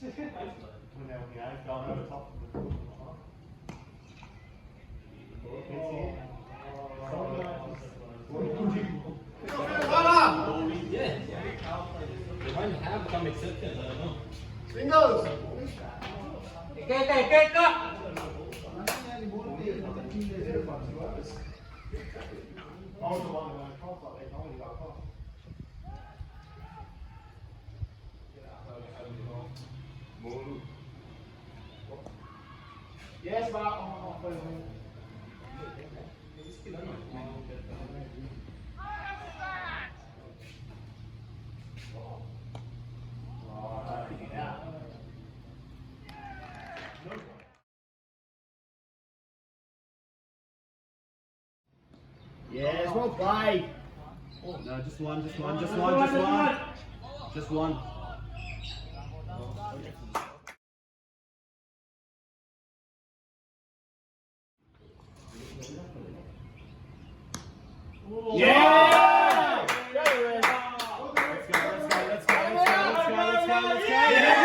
Going over top of the They might have some acceptance, I don't know. Singles! Yes, but yes, well played. No, just one. Just one. Yeah! Let's go. Yeah!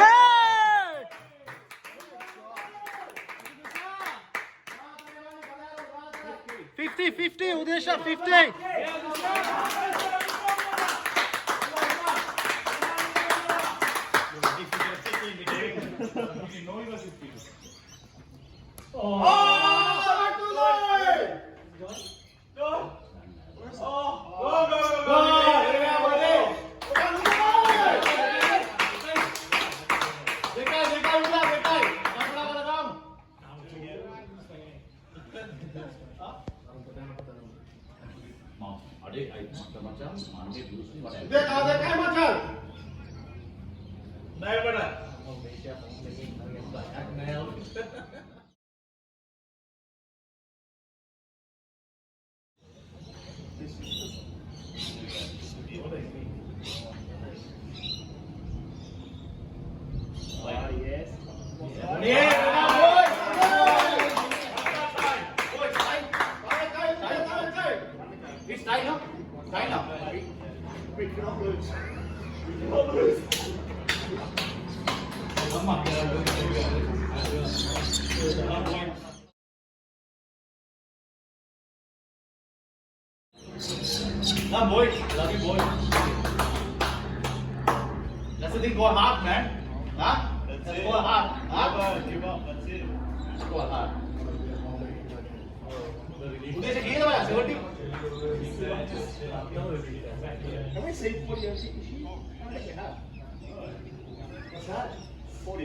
50, Udesha, 50. Nah, boy, love you, boy. That's the thing, go hard, man. Huh? That's it. Go hard. Huh? Give up, that's it. Go hard. Udesha, give it 70. Have I said 40 or 60? What's that? 40.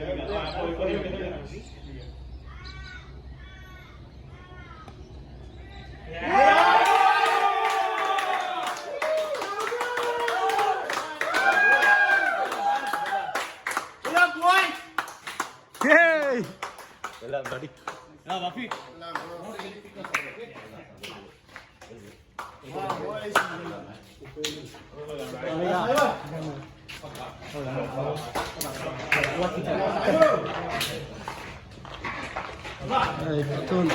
Yay! Well, buddy. Now, Rafi. Betul.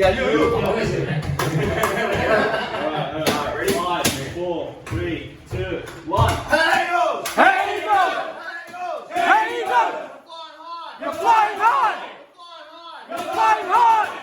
Yeah, you. Alright, ready? 5, 4, 3, 2, 1. Hey, go! Hey, go! Hey, go! Flying high! You're flying high! Flying high! You're flying high!